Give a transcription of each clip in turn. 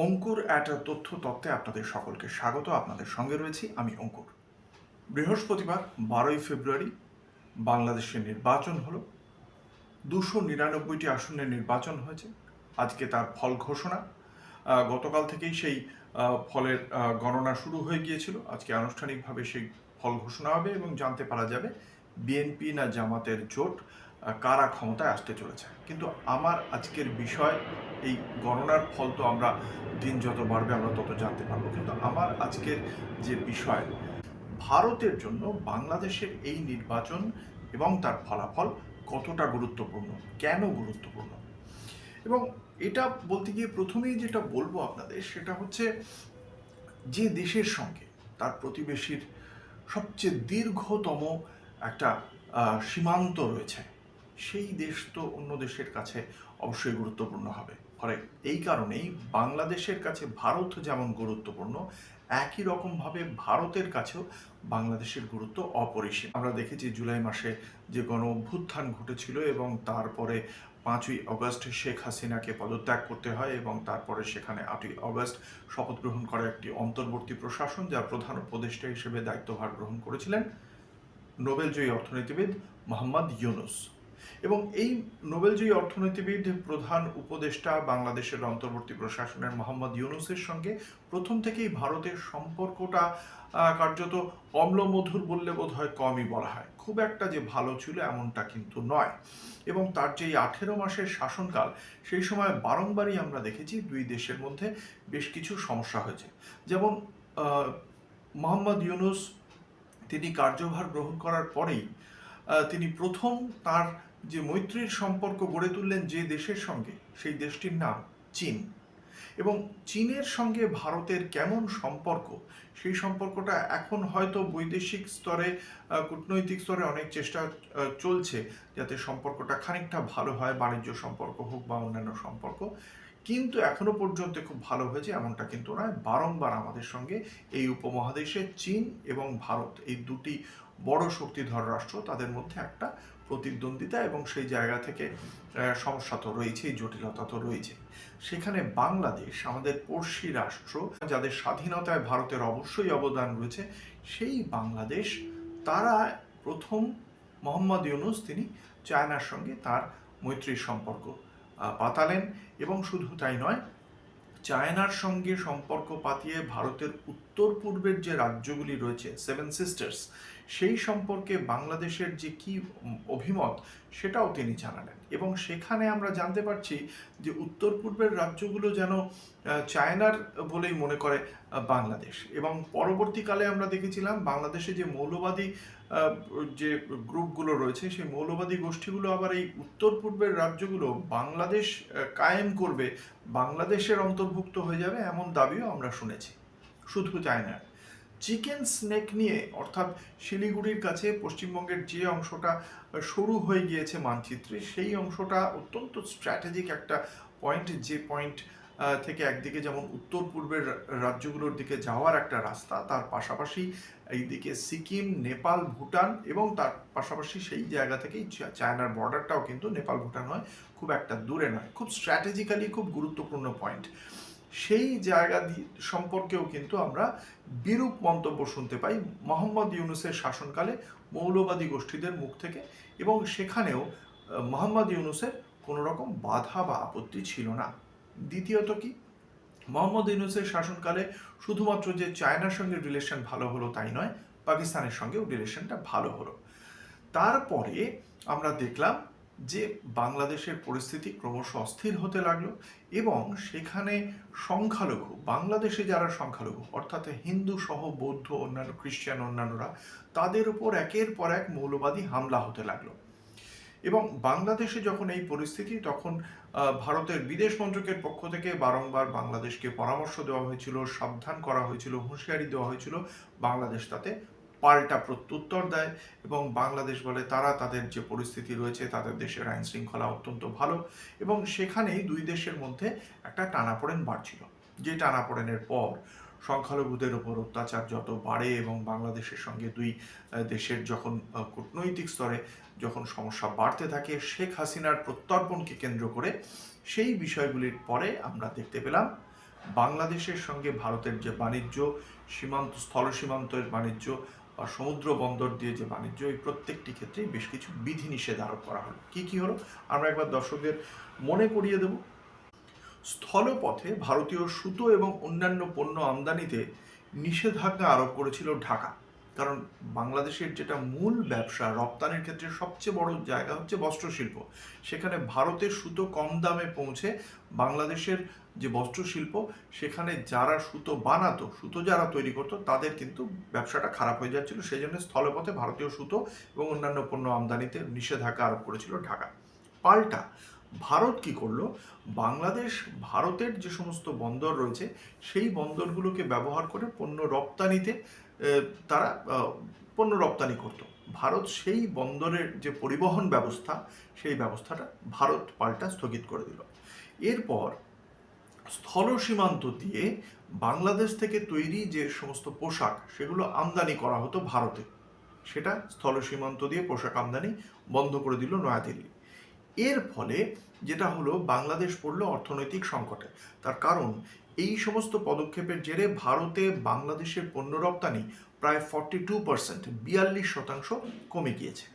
অঙ্কুর তথ্য তত্ত্বে আপনাদের সকলকে স্বাগত। আপনাদের সঙ্গে রয়েছি আমি অঙ্কুর। বৃহস্পতিবার 12ই ফেব্রুয়ারি বাংলাদেশে নির্বাচন হলো। 299টি আসনের নির্বাচন হয়েছে। আজকে তার ফল ঘোষণা। গতকাল থেকেই সেই ফলের গণনা শুরু হয়ে গিয়েছিল। আজকে আনুষ্ঠানিকভাবে সেই ফল ঘোষণা হবে এবং জানতে পারা যাবে বিএনপি না জামাতের জোট কারা ক্ষমতায় আসতে চলেছে। কিন্তু আমার আজকের বিষয়, এই গণনার ফল তো আমরা দিন যত বাড়বে আমরা তত জানতে পারবো, কিন্তু আমার আজকের যে বিষয়, ভারতের জন্য বাংলাদেশের এই নির্বাচন এবং তার ফলাফল কতটা গুরুত্বপূর্ণ, কেন গুরুত্বপূর্ণ। এবং এটা বলতে গিয়ে প্রথমেই যেটা বলবো আপনাদের সেটা হচ্ছে, যে দেশের সঙ্গে তার প্রতিবেশীর সবচেয়ে দীর্ঘতম একটা সীমান্ত রয়েছে, সেই দেশ তো অন্য দেশের কাছে অবশ্যই গুরুত্বপূর্ণ হবে। ফলে এই কারণেই বাংলাদেশের কাছে ভারত যেমন গুরুত্বপূর্ণ, একই রকমভাবে ভারতের কাছেও বাংলাদেশের গুরুত্ব অপরিসীম। আমরা দেখেছি জুলাই মাসে যে গণ অভ্যুত্থান ঘটেছিল এবং তারপরে 5ই আগস্ট শেখ হাসিনাকে পদত্যাগ করতে হয় এবং তারপরে সেখানে 8ই আগস্ট শপথ গ্রহণ করে একটি অন্তর্বর্তী প্রশাসন, যার প্রধান উপদেষ্টা হিসেবে দায়িত্বভার গ্রহণ করেছিলেন নোবেলজয়ী অর্থনীতিবিদ মোহাম্মদ ইউনুস। এবং এই নোবেলজয়ী অর্থনীতিবিদ প্রধান উপদেষ্টা বাংলাদেশের অন্তর্বর্তী প্রশাসনের মোহাম্মদ ইউনুসের সঙ্গে প্রথম থেকেই ভারতের সম্পর্কটা কার্যত অম্লমধুর বললে বোধ হয় কমই বলা হয়। খুব একটা যে ভালো ছিল এমনটা কিন্তু নয়। এবং তার যে 18 মাসের শাসনকাল, সেই সময় বারংবারই আমরা দেখেছি দুই দেশের মধ্যে বেশ কিছু সমস্যা হয়েছে। যেমন মোহাম্মদ ইউনুস তিনি কার্যভার গ্রহণ করার পরেই তিনি প্রথম তার যে মৈত্রীর সম্পর্ক গড়ে তুললেন যে দেশের সঙ্গে, সেই দেশটির নাম চীন। এবং চীনের সঙ্গে ভারতের কেমন সম্পর্ক, সেই সম্পর্কটা এখন হয়তো বৈদেশিক স্তরে, কূটনৈতিক স্তরে অনেক চেষ্টা চলছে যাতে সম্পর্কটা খানিকটা ভালো হয়, বাণিজ্য সম্পর্ক হোক বা অন্যান্য সম্পর্ক। কিন্তু এখনো পর্যন্ত খুব ভালো হয়েছে এমনটা কিন্তু নয়। বারংবার আমাদের সঙ্গে এই উপমহাদেশে চীন এবং ভারত, এই দুটি বড় শক্তিধর রাষ্ট্র, তাদের মধ্যে একটা প্রতিদ্বন্দ্বিতা এবং সেই জায়গা থেকে সমস্যা তো রয়েছেই, জটিলতা তো রয়েছে। সেখানে বাংলাদেশ আমাদের পড়শি রাষ্ট্র, যাদের স্বাধীনতায় ভারতের অবশ্যই অবদান রয়েছে, সেই বাংলাদেশ তারা প্রথম মোহাম্মদ ইউনুস তিনি চায়নার সঙ্গে তার মৈত্রীর সম্পর্ক পাতালেন। এবং শুধু তাই নয়, চায়নার সঙ্গে সম্পর্ক পাতিয়ে ভারতের উত্তর পূর্বের যে রাজ্যগুলি রয়েছে, 7 সিস্টার্স, সেই সম্পর্কে বাংলাদেশের যে কি অভিমত সেটাও তিনি জানালেন। এবং সেখানে আমরা জানতে পারছি যে উত্তর পূর্বের রাজ্যগুলো যেন চায়নার বলেই মনে করে বাংলাদেশ। এবং পরবর্তীকালে আমরা দেখেছিলাম বাংলাদেশে যে মৌলবাদী যে গ্রুপগুলো রয়েছে, সেই মৌলবাদী গোষ্ঠীগুলো আবার এই উত্তর পূর্বের রাজ্যগুলো বাংলাদেশ কায়েম করবে, বাংলাদেশের অন্তর্ভুক্ত হয়ে যাবে, এমন দাবিও আমরা শুনেছি। শুধু তাই না, চিকেন স্নেক নিয়ে, অর্থাৎ শিলিগুড়ির কাছে পশ্চিমবঙ্গের যে অংশটা শুরু হয়ে গিয়েছে মানচিত্রে, সেই অংশটা অত্যন্ত স্ট্র্যাটেজিক একটা পয়েন্ট, যে পয়েন্ট থেকে একদিকে যেমন উত্তর পূর্বের রাজ্যগুলোর দিকে যাওয়ার একটা রাস্তা, তার পাশাপাশি এইদিকে সিকিম, নেপাল, ভুটান, এবং তার পাশাপাশি সেই জায়গা থেকেই চায়নার বর্ডারটাও কিন্তু নেপাল ভুটান হয়, খুব একটা দূরে নয়, খুব স্ট্র্যাটেজিক্যালি খুব গুরুত্বপূর্ণ পয়েন্ট। সেই জায়গা সম্পর্কেও কিন্তু আমরা বিরূপ মন্তব্য শুনতে পাই মোহাম্মদ ইউনুসের শাসনকালে মৌলবাদী গোষ্ঠীদের মুখ থেকে। এবং সেখানেও মোহাম্মদ ইউনুসের কোনো রকম বাধা বা আপত্তি ছিল না। দ্বিতীয়ত কি, মোহাম্মদ ইউনুসের শাসনকালে শুধুমাত্র যে চায়নার সঙ্গে রিলেশন ভালো হলো তাই নয়, পাকিস্তানের সঙ্গেও রিলেশনটা ভালো হলো। তারপরে আমরা দেখলাম যে বাংলাদেশের পরিস্থিতি ক্রমশ অস্থির হতে লাগলো এবং সেখানে সংখ্যালঘু, বাংলাদেশে যারা সংখ্যালঘু অর্থাৎ হিন্দু সহ বৌদ্ধ, অন্যান্য খ্রিস্টান, অন্যান্যরা, তাদের উপর একের পর এক মৌলবাদী হামলা হতে লাগলো। এবং বাংলাদেশে যখন এই পরিস্থিতি, তখন ভারতের বিদেশ মন্ত্রকের পক্ষ থেকে বারংবার বাংলাদেশকে পরামর্শ দেওয়া হয়েছিল, সাবধান করা হয়েছিল, হুঁশিয়ারি দেওয়া হয়েছিল। বাংলাদেশ তাতে পাল্টা প্রত্যুত্তর দেয় এবং বাংলাদেশ বলে তারা তাদের যে পরিস্থিতি রয়েছে, তাদের দেশের আইন শৃঙ্খলা অত্যন্ত ভালো। এবং সেখানেই দুই দেশের মধ্যে একটা টানাপোড়েন বাড়ছিল, যে টানাপোড়েনের পর সংখ্যালঘুদের ওপর অত্যাচার যত বাড়ে এবং বাংলাদেশের সঙ্গে দুই দেশের যখন কূটনৈতিক স্তরে যখন সমস্যা বাড়তে থাকে, শেখ হাসিনার প্রত্যর্পণকে কেন্দ্র করে সেই বিষয়গুলির পরে আমরা দেখতে পেলাম বাংলাদেশের সঙ্গে ভারতের যে বাণিজ্য, স্থল সীমান্তের বাণিজ্য বা সমুদ্র বন্দর দিয়ে যে বাণিজ্য, এই প্রত্যেকটি ক্ষেত্রেই বেশ কিছু বিধিনিষেধ আরোপ করা হলো। কি কি হলো আমরা একবার দর্শকদের মনে করিয়ে দেব। স্থলপথে ভারতীয় সুতো এবং অন্যান্য পণ্য আমদানিতে নিষেধাজ্ঞা আরোপ করেছিল ঢাকা। কারণ বাংলাদেশের যেটা মূল ব্যবসা, রপ্তানির ক্ষেত্রে সবচেয়ে বড় জায়গা হচ্ছে বস্ত্রশিল্প। সেখানে ভারতের সুতো কম দামে পৌঁছে বাংলাদেশের যে বস্ত্রশিল্প, সেখানে যারা সুতো বানাতো, সুতো যারা তৈরি করতো, তাদের কিন্তু ব্যবসাটা খারাপ হয়ে যাচ্ছিল। সেই জন্য স্থলপথে ভারতীয় সুতো এবং অন্যান্য পণ্য আমদানিতে নিষেধাজ্ঞা আরোপ করেছিল ঢাকা। পাল্টা ভারত কি করলো, ভারতের যে সমস্ত বন্দর রয়েছে সেই বন্দরগুলোকে ব্যবহার করে পণ্য রপ্তানিতে তারা পণ্য রপ্তানি করত। ভারত সেই বন্দরের যে পরিবহন ব্যবস্থা, সেই ব্যবস্থাটা ভারত পাল্টা স্থগিত করে দিল। এরপর স্থল সীমান্ত দিয়ে বাংলাদেশ থেকে তৈরি যে সমস্ত পোশাক, সেগুলো আমদানি করা হতো ভারতে, সেটা স্থল সীমান্ত দিয়ে পোশাক আমদানি বন্ধ করে দিল নয়াদিল্লি। এর ফলে যেটা হলো, বাংলাদেশ পড়ল অর্থনৈতিক সংকটে। তার কারণ এই সমস্ত পদক্ষেপের জেরে ভারতে বাংলাদেশের পণ্য রপ্তানি প্রায় 42%, 42% কমে গিয়েছে।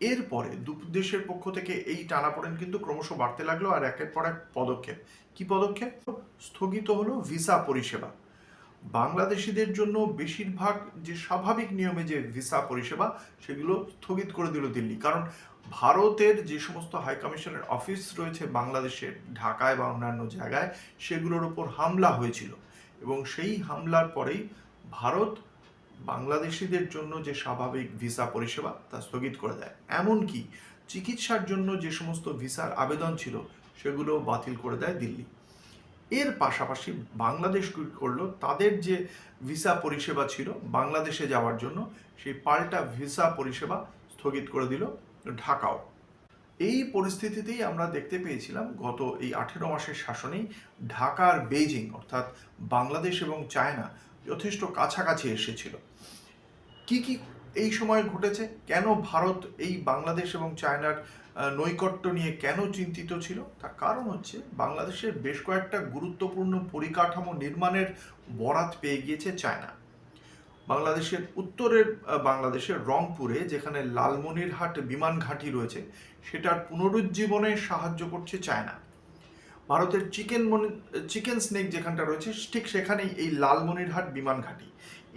এরপরে দেশের পক্ষ থেকে এই টানাপোড়েন কিন্তু ক্রমশ বাড়তে লাগলো, আর একের পর এক পদক্ষেপ। কি পদক্ষেপ? স্থগিত হলো ভিসা পরিষেবা। বাংলাদেশিদের জন্য বেশিরভাগ যে স্বাভাবিক নিয়মে যে ভিসা পরিষেবা, সেগুলো স্থগিত করে দিল দিল্লি। কারণ ভারতের যে সমস্ত হাই কমিশনের অফিস রয়েছে বাংলাদেশের ঢাকায় বা অন্যান্য জায়গায়, সেগুলোর উপর হামলা হয়েছিল, এবং সেই হামলার পরেই ভারত বাংলাদেশিদের জন্য যে স্বাভাবিক ভিসা পরিষেবা তা স্থগিত করে দেয়। এমনকি চিকিৎসার জন্য যে সমস্ত ভিসার আবেদন ছিল, সেগুলো বাতিল করে দেয় দিল্লি। এর পাশাপাশি বাংলাদেশ কি করলো, তাদের যে ভিসা পরিষেবা ছিল বাংলাদেশে যাওয়ার জন্য, সেই পাল্টা ভিসা পরিষেবা স্থগিত করে দিল ঢাকাও। এই পরিস্থিতিতেই আমরা দেখতে পেয়েছিলাম গত এই 18 মাসের শাসনেই ঢাকার বেইজিং, অর্থাৎ বাংলাদেশ এবং চায়না যথেষ্ট কাছাকাছি এসেছিল। কি কি এই সময় ঘটেছে? কেন ভারত এই বাংলাদেশ এবং চায়নার নৈকট্য নিয়ে কেন চিন্তিত ছিল? তার কারণ হচ্ছে, বাংলাদেশের বেশ কয়েকটা গুরুত্বপূর্ণ পরিকাঠামো নির্মাণের বরাত পেয়ে গিয়েছে চায়না। বাংলাদেশের উত্তরের বাংলাদেশের রংপুরে যেখানে লালমনিরহাট বিমান ঘাঁটি রয়েছে, সেটার পুনরুজ্জীবনে সাহায্য করছে চায়না। ভারতের চিকেন স্নেক যেখানটা রয়েছে, ঠিক সেখানেই এই লালমনিরহাট বিমান ঘাঁটি।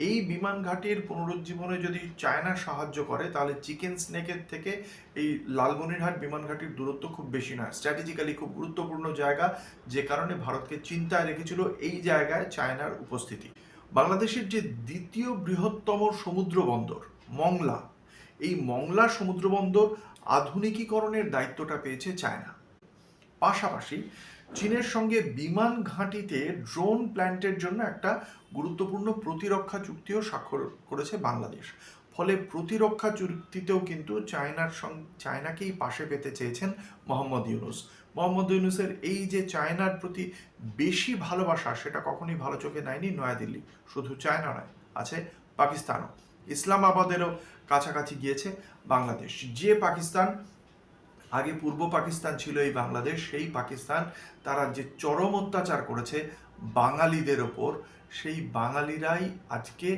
এই বিমান ঘাঁটির পুনরুজ্জীবনে যদি চায়না সাহায্য করে, তাহলে চিকেন স্নেকের থেকে এই লালমনিরহাট বিমান ঘাঁটির দূরত্ব খুব বেশি নয়। স্ট্র্যাটেজিক্যালি খুব গুরুত্বপূর্ণ জায়গা, যে কারণে ভারতকে চিন্তায় রেখেছিল এই জায়গায় চায়নার উপস্থিতি। বাংলাদেশের যে দ্বিতীয় বৃহত্তম সমুদ্র বন্দর মংলা, এই মংলা সমুদ্র বন্দর আধুনিকীকরণের দায়িত্বটা পেয়েছে চায়না। পাশাপাশি চীনের সঙ্গে বিমান ঘাঁটিতে ড্রোন প্ল্যান্টের জন্য একটা গুরুত্বপূর্ণ প্রতিরক্ষা চুক্তিও স্বাক্ষর করেছে বাংলাদেশ। ফলে প্রতিরক্ষা চুক্তিতেও কিন্তু চায়নাকেই পাশে পেতে চেয়েছেন মোহাম্মদ ইউনূস। মোহাম্মদ ইউনূসের এই যে চায়নার প্রতি বেশি ভালোবাসা, সেটা কখনোই ভালো চোখে নেয়নি নয়াদিল্লি। শুধু চায়না নয়, আছে পাকিস্তানও। ইসলামাবাদেরও কাছাকাছি গিয়েছে বাংলাদেশ। যে পাকিস্তান আগে পূর্ব পাকিস্তান ছিল এই বাংলাদেশ, সেই পাকিস্তান তারা যে চরম অত্যাচার করেছে বাঙালিদের ওপর, সেই বাঙালিরাই আজকে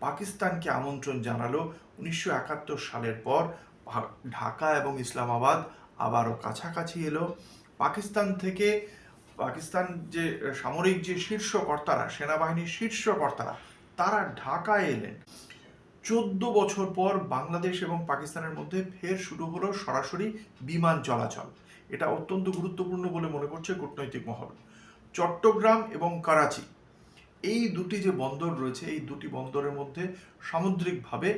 পাকিস্তানকে আমন্ত্রণ জানালো 1971 সালের পর। ঢাকা এবং ইসলামাবাদ আবারও কাছাকাছি এলো। পাকিস্তান যে সামরিক যে শীর্ষ কর্তারা, সেনাবাহিনীর শীর্ষ কর্তারা, তারা ঢাকায় এলেন। 14 বছর পর বাংলাদেশ এবং পাকিস্তানের মধ্যে ফের শুরু হলো সরাসরি বিমান চলাচল। এটা অত্যন্ত গুরুত্বপূর্ণ বলে মনে করছে কূটনৈতিক মহল। চট্টগ্রাম এবং করাচি, এই দুটি যে বন্দর রয়েছে, এই দুটি বন্দরের মধ্যে সামুদ্রিকভাবে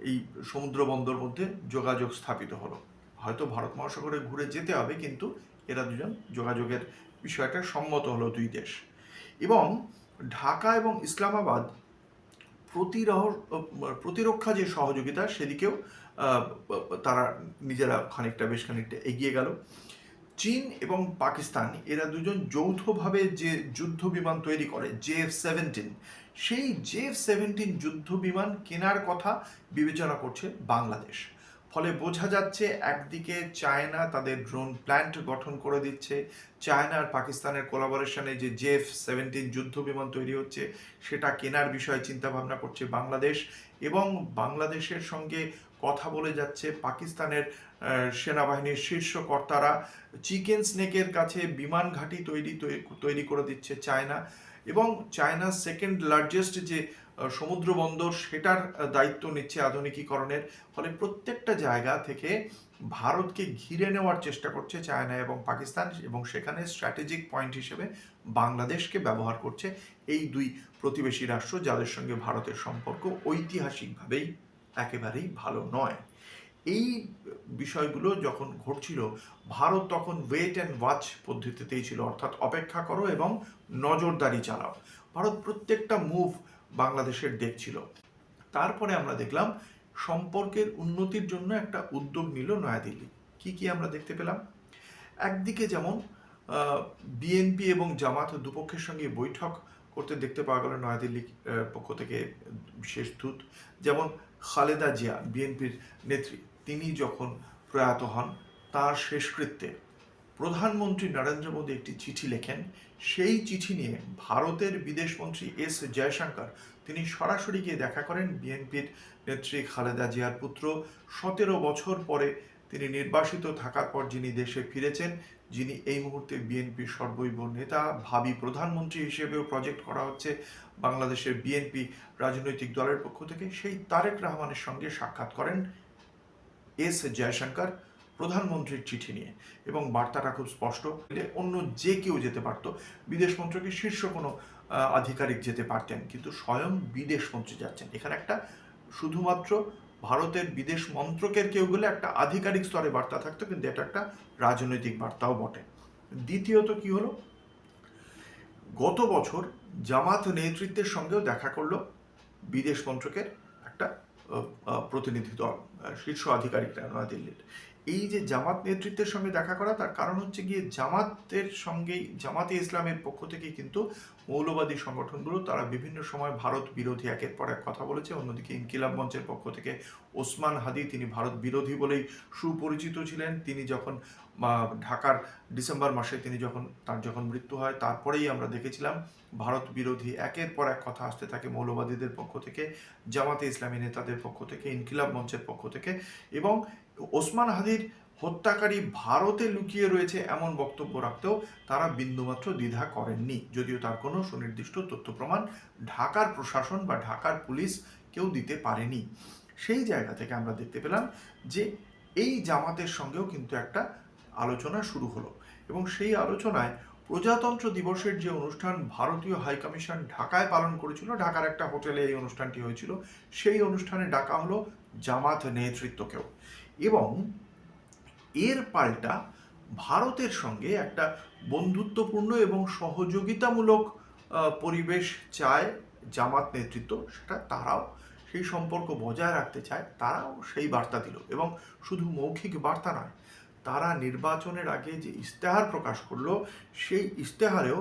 এই সমুদ্র বন্দর মধ্যে যোগাযোগ স্থাপিত হলো। হয়তো ভারত মহাসাগরে ঘুরে যেতে হবে, কিন্তু এরা দুজন যোগাযোগের বিষয়টা সম্মত হলো দুই দেশ। এবং ঢাকা এবং ইসলামাবাদ প্রতিরক্ষা যে সহযোগিতা, সেদিকেও তারা নিজেরা বেশ খানিকটা এগিয়ে গেল। চীন এবং পাকিস্তান এরা দুজন যৌথভাবে যে যুদ্ধ বিমান তৈরি করে JF-17, সেই JF-17 যুদ্ধ বিমান কেনার কথা বিবেচনা করছে বাংলাদেশ। ফলে বোঝা যাচ্ছে একদিকে চায়না তাদের ড্রোন প্ল্যান্ট গঠন করে দিচ্ছে, চায়না আর পাকিস্তানের কোলাবোরেশনে যে JF-17 যুদ্ধ বিমান তৈরি হচ্ছে সেটা কেনার বিষয়ে চিন্তাভাবনা করছে বাংলাদেশ, এবং বাংলাদেশের সঙ্গে কথা বলে যাচ্ছে পাকিস্তানের সেনাবাহিনীর শীর্ষ কর্তারা। চিকেন স্নেকের কাছে বিমান ঘাঁটি তৈরি করে দিচ্ছে চায়না, এবং চায়নার সেকেন্ড লার্জেস্ট যে সমুদ্র বন্দর সেটার দায়িত্ব নিচ্ছে আধুনিকীকরণের। ফলে প্রত্যেকটা জায়গা থেকে ভারতকে ঘিরে নেওয়ার চেষ্টা করছে চায়না এবং পাকিস্তান, এবং সেখানে স্ট্র্যাটেজিক পয়েন্ট হিসেবে বাংলাদেশকে ব্যবহার করছে এই দুই প্রতিবেশী রাষ্ট্র, যাদের সঙ্গে ভারতের সম্পর্ক ঐতিহাসিকভাবেই একেবারেই ভালো নয়। এই বিষয়গুলো যখন ঘটছিল, ভারত তখন ওয়েট অ্যান্ড ওয়াচ পদ্ধতিতেই ছিল, অর্থাৎ অপেক্ষা করো এবং নজরদারি চালাও। ভারত প্রত্যেকটা মুভ বাংলাদেশের দেখছিল। তারপরে আমরা দেখলাম সম্পর্কের উন্নতির জন্য একটা উদ্যোগ নিল নয়াদিল্লি। কি আমরা দেখতে পেলাম? একদিকে যেমন বিএনপি এবং জামাত দুপক্ষের সঙ্গে বৈঠক করতে দেখতে পাওয়া গেল নয়াদিল্লি পক্ষ থেকে বিশেষ দূত। যেমন খালেদা জিয়া, বিএনপির নেত্রী, তিনি যখন প্রয়াত হন, তার শেষকৃত্যে প্রধানমন্ত্রী নরেন্দ্র মোদী একটি চিঠি লেখেন। সেই চিঠি নিয়ে ভারতের বিদেশমন্ত্রী এস জয়শঙ্কর তিনি সরাসরি গিয়ে দেখা করেন বিএনপির নেত্রী খালেদা জিয়ার পুত্র, 17 বছর পরে তিনি নির্বাসিত থাকার পর যিনি দেশে ফিরেছেন, যিনি এই মুহূর্তে বিএনপির সর্বৈব নেতা, ভাবি প্রধানমন্ত্রী হিসেবেও প্রজেক্ট করা হচ্ছে বাংলাদেশের বিএনপি রাজনৈতিক দলের পক্ষ থেকে, সেই তারেক রহমানের সঙ্গে সাক্ষাৎ করেন এস জয়শঙ্কর প্রধানমন্ত্রীর চিঠি নিয়ে, এবং বার্তাটা খুব স্পষ্ট। অন্য যে কেউ যেতে পারত, বিদেশ মন্ত্রকের শীর্ষ কোনো আধিকারিক যেতে পারতেন, কিন্তু স্বয়ং বিদেশ মন্ত্রী যাচ্ছেন। এখানে একটা শুধুমাত্র ভারতের বিদেশ মন্ত্রকের কেউ গেলে একটা আধিকারিক স্তরে বার্তা থাকতো, কিন্তু এটা একটা রাজনৈতিক বার্তাও বটে। দ্বিতীয়ত কি হলো, গত বছর জামাত নেতৃত্বের সঙ্গেও দেখা করলো বিদেশ মন্ত্রকের একটা প্রতিনিধি দল, শীর্ষ আধিকারিকরা নয়াদিল্লির। এই যে জামাত নেতৃত্বের সঙ্গে দেখা করা, তার কারণ হচ্ছে গিয়ে জামাতে ইসলামের পক্ষ থেকে কিন্তু মৌলবাদী সংগঠনগুলো তারা বিভিন্ন সময় ভারত বিরোধী একের পর এক কথা বলেছে। অন্যদিকে ইনকিলাব মঞ্চের পক্ষ থেকে ওসমান হাদি, তিনি ভারত বিরোধী বলেই সুপরিচিত ছিলেন। তিনি যখন ঢাকার ডিসেম্বর মাসে তার যখন মৃত্যু হয়, তারপরেই আমরা দেখেছিলাম ভারত বিরোধী একের পর এক কথা আসতে থাকে মৌলবাদীদের পক্ষ থেকে, জামাতে ইসলামী নেতাদের পক্ষ থেকে, ইনকিলাব মঞ্চের পক্ষ থেকে। এবং ওসমান হাদির হত্যাকারী ভারতে লুকিয়ে রয়েছে এমন বক্তব্য রাখতেও তারা বিন্দুমাত্র দ্বিধা করেননি, যদিও তার কোনো সুনির্দিষ্ট তথ্য প্রমাণ ঢাকার প্রশাসন বা ঢাকার পুলিশ কেউ দিতে পারেনি। সেই জায়গা থেকে আমরা দেখতে পেলাম যে এই জামাতের সঙ্গেও কিন্তু একটা আলোচনা শুরু হলো, এবং সেই আলোচনায় প্রজাতন্ত্র দিবসের যে অনুষ্ঠান ভারতীয় হাইকমিশন ঢাকায় পালন করেছিল, ঢাকার একটা হোটেলে এই অনুষ্ঠানটি হয়েছিল, সেই অনুষ্ঠানে ডাকা হলো জামাত নেতৃত্বকেও। এবং এর পাল্টা ভারতের সঙ্গে একটা বন্ধুত্বপূর্ণ এবং সহযোগিতামূলক পরিবেশ চায় জামাত নেতৃত্ব, সেটা তারাও সেই সম্পর্ক বজায় রাখতে চায়, তারাও সেই বার্তা দিল। এবং শুধু মৌখিক বার্তা নয়, তারা নির্বাচনের আগে যে ইশতেহার প্রকাশ করলো, সেই ইশতেহারেও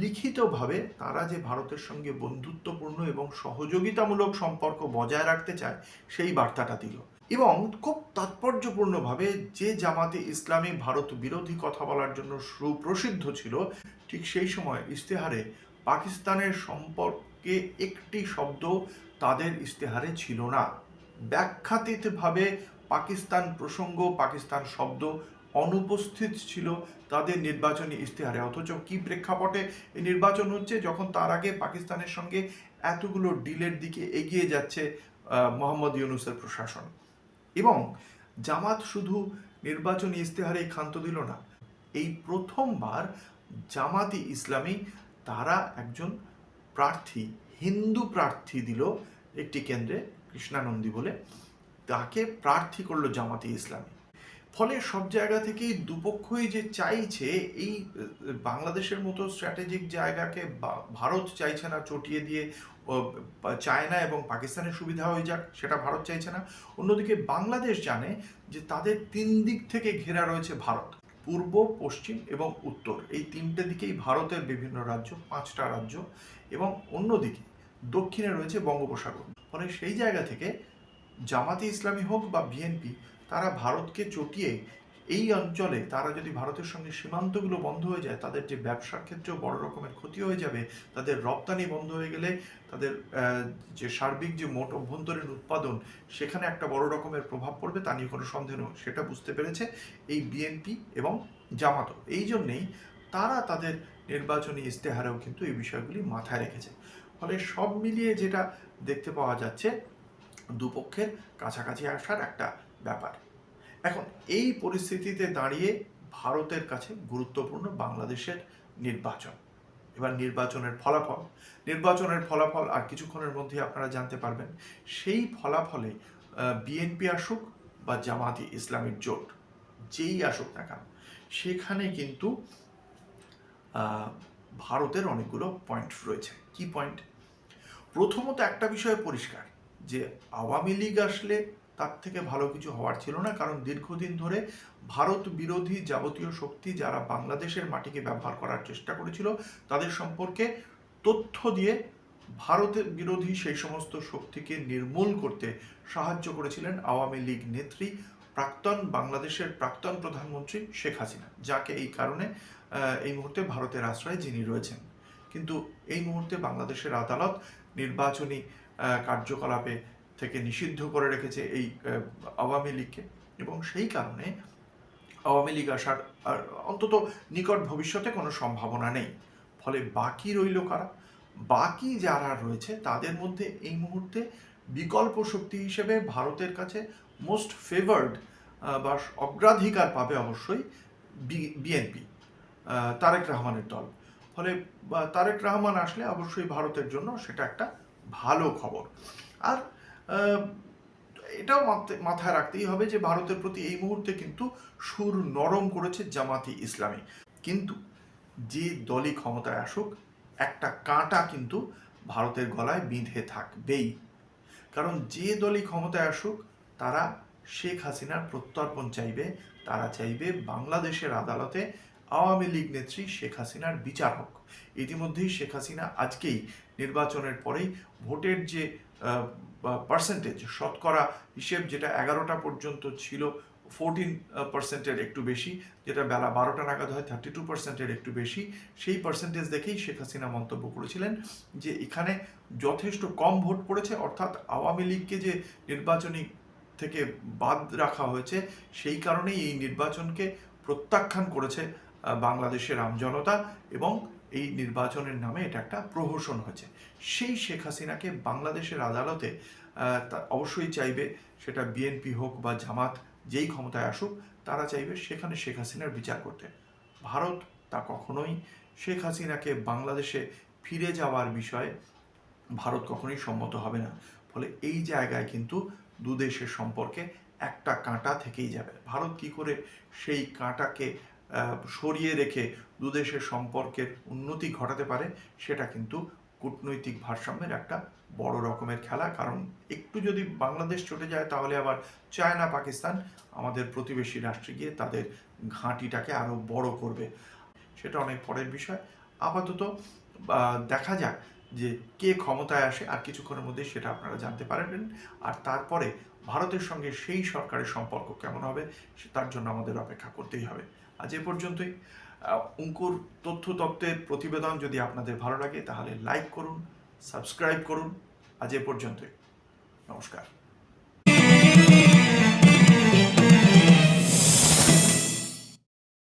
লিখিতভাবে তারা যে ভারতের সঙ্গে বন্ধুত্বপূর্ণ এবং সহযোগিতামূলক সম্পর্ক বজায় রাখতে চায় সেই বার্তাটা দিল। এবং খুব তাৎপর্যপূর্ণভাবে, যে জামাতে ইসলামী ভারত বিরোধী কথা বলার জন্য সুপ্রসিদ্ধ ছিল, ঠিক সেই সময় ইশতেহারে পাকিস্তানের সম্পর্কে একটি শব্দ তাদের ইশতেহারে ছিল না। ব্যাখ্যাতীতভাবে পাকিস্তান প্রসঙ্গ, পাকিস্তান শব্দ অনুপস্থিত ছিল তাদের নির্বাচনী ইশতেহারে। অথচ কি প্রেক্ষাপটে এই নির্বাচন হচ্ছে, যখন তার আগে পাকিস্তানের সঙ্গে এতগুলো ডিলের দিকে এগিয়ে যাচ্ছে মোহাম্মদ ইউনূসের প্রশাসন। এবং জামাত শুধু নির্বাচনী ইশতেহারেই ক্ষান্ত দিল না, এই প্রথমবার জামাতে ইসলামী তারা একজন প্রার্থী, হিন্দু প্রার্থী দিল একটি কেন্দ্রে, কৃষ্ণানন্দী বলে, তাকে প্রার্থী করলো জামাতে ইসলামী। ফলে সব জায়গা থেকেই দুপক্ষই যে চাইছে, এই বাংলাদেশের মতো স্ট্র্যাটেজিক জায়গাকে ভারত চাইছে না চটিয়ে দিয়ে চায়না এবং পাকিস্তানের সুবিধা হয়ে যাক, সেটা ভারত চাইছে না। অন্যদিকে বাংলাদেশ জানে যে তাদের 3 দিক থেকে ঘেরা রয়েছে ভারত, পূর্ব, পশ্চিম এবং উত্তর, এই 3টে দিকেই ভারতের বিভিন্ন রাজ্য, 5টা রাজ্য, এবং অন্যদিকে দক্ষিণে রয়েছে বঙ্গোপসাগর। ফলে সেই জায়গা থেকে জামাতে ইসলামী হোক বা বিএনপি, তারা ভারতকে চটিয়ে এই অঞ্চলে তারা যদি ভারতের সঙ্গে সীমান্তগুলো বন্ধ হয়ে যায়, তাদের যে ব্যবসার ক্ষেত্রেও বড় রকমের ক্ষতি হয়ে যাবে, তাদের রপ্তানি বন্ধ হয়ে গেলে তাদের যে সার্বিক যে মোট অভ্যন্তরীণ উৎপাদন সেখানে একটা বড় রকমের প্রভাব পড়বে, তা নিয়ে কোনো সন্দেহ নেই। সেটা বুঝতে পেরেছে এই বিএনপি এবং জামাতও। এই জন্যেই তারা তাদের নির্বাচনী ইশতেহারেও কিন্তু এই বিষয়গুলি মাথায় রেখেছে। ফলে সব মিলিয়ে যেটা দেখতে পাওয়া যাচ্ছে, দুপক্ষের কাছাকাছি আসার একটা ব্যাপার। এখন এই পরিস্থিতিতে দাঁড়িয়ে ভারতের কাছে গুরুত্বপূর্ণ বাংলাদেশের নির্বাচন। এবার নির্বাচনের ফলাফল আর কিছুক্ষণের মধ্যে আপনারা জানতে পারবেন। সেই ফলাফলে বিএনপি আসুক বা জামাতি ইসলামের জোট, যেই আসুক না কেন, সেখানে কিন্তু ভারতের অনেকগুলো পয়েন্ট রয়েছে। কি পয়েন্ট? প্রথমত একটা বিষয় পরিষ্কার যে আওয়ামী লীগ আসলে তার থেকে ভালো কিছু হওয়ার ছিল না, কারণ দীর্ঘদিন ধরে ভারত বিরোধী যাবতীয় শক্তি যারা বাংলাদেশের মাটিকে ব্যবহার করার চেষ্টা করেছিল, তাদের সম্পর্কে তথ্য দিয়ে ভারতের বিরোধী সেই সমস্ত শক্তিকে নির্মূল করতে সাহায্য করেছিলেন আওয়ামী লীগ নেত্রী, বাংলাদেশের প্রাক্তন প্রধানমন্ত্রী শেখ হাসিনা, যাকে এই কারণে এই মুহূর্তে ভারতের আশ্রয়ে যিনি রয়েছেন। কিন্তু এই মুহূর্তে বাংলাদেশের আদালত নির্বাচনী কার্যকলাপে থেকে নিষিদ্ধ করে রেখেছে এই আওয়ামী লীগকে, এবং সেই কারণে আওয়ামী লীগ আসার অন্তত নিকট ভবিষ্যতে কোনো সম্ভাবনা নেই। ফলে বাকি রইল কারা? বাকি যারা রয়েছে তাদের মধ্যে এই মুহূর্তে বিকল্প শক্তি হিসেবে ভারতের কাছে মোস্ট ফেভার্ড বা অগ্রাধিকার পাবে অবশ্যই বিএনপি, তারেক রহমানের দল। ফলে তারেক রহমান আসলে অবশ্যই ভারতের জন্য সেটা একটা ভালো খবর। আর এটাও মাথায় রাখতেই হবে যে ভারতের প্রতি এই মুহূর্তে কিন্তু সুর নরম করেছে জামাতি ইসলামী। কিন্তু যে দলই ক্ষমতায় আসুক, একটা কাঁটা কিন্তু ভারতের গলায় বিঁধে থাকবেই। কারণ যে দলই ক্ষমতায় আসুক, তারা শেখ হাসিনার প্রত্যর্পণ চাইবে, তারা চাইবে বাংলাদেশের আদালতে আওয়ামী লীগ নেত্রী শেখ হাসিনার বিচার হোক। ইতিমধ্যেই শেখ হাসিনা আজকেই নির্বাচনের পরেই ভোটের যে পার্সেন্টেজ, শতকরা হিসেব যেটা 11টা পর্যন্ত ছিল 14%-এর একটু বেশি, যেটা বেলা 12টা নাগাদ হয় 32%-এর একটু বেশি, সেই পার্সেন্টেজ দেখেই শেখ হাসিনা মন্তব্য করেছিলেন যে এখানে যথেষ্ট কম ভোট পড়েছে, অর্থাৎ আওয়ামী লীগকে যে নির্বাচনী থেকে বাদ রাখা হয়েছে সেই কারণেই এই নির্বাচনকে প্রত্যাখ্যান করেছে বাংলাদেশের আমজনতা, এবং এই নির্বাচনের নামে এটা একটা প্রহসন হয়েছে। সেই শেখ হাসিনাকে বাংলাদেশের আদালতে অবশ্যই চাইবে, সেটা বিএনপি হোক বা জামাত, যেই ক্ষমতায় আসুক, তারা চাইবে সেখানে শেখ হাসিনার বিচার করতে। ভারত তা কখনোই শেখ হাসিনাকে বাংলাদেশে ফিরে যাওয়ার বিষয়ে ভারত কখনোই সম্মত হবে না। ফলে এই জায়গায় কিন্তু দুদেশের সম্পর্কে একটা কাঁটা থেকেই যাবে। ভারত কি করে সেই কাঁটাকে সরিয়ে রেখে দুদেশের সম্পর্কের উন্নতি ঘটাতে পারে, সেটা কিন্তু কূটনৈতিক ভারসাম্যের একটা বড় রকমের খেলা। কারণ একটু যদি বাংলাদেশ চটে যায়, তাহলে আবার চায়না, পাকিস্তান, আমাদের প্রতিবেশী রাষ্ট্রে গিয়ে তাদের ঘাঁটিটাকে আরও বড় করবে। সেটা অনেক পরের বিষয়। আপাতত দেখা যাক যে কে ক্ষমতায় আসে, আর কিছুক্ষণের মধ্যে সেটা আপনারা জানতে পারবেন। আর তারপরে ভারতের সঙ্গে সেই সরকারের সম্পর্ক কেমন হবে, তার জন্য আমাদের অপেক্ষা করতেই হবে। আজ এ পর্যন্তই। অঙ্কুর তথ্যের প্রতিবেদন যদি আপনাদের ভালো লাগে তাহলে লাইক করুন, সাবস্ক্রাইব করুন। আজ এ পর্যন্তই। নমস্কার।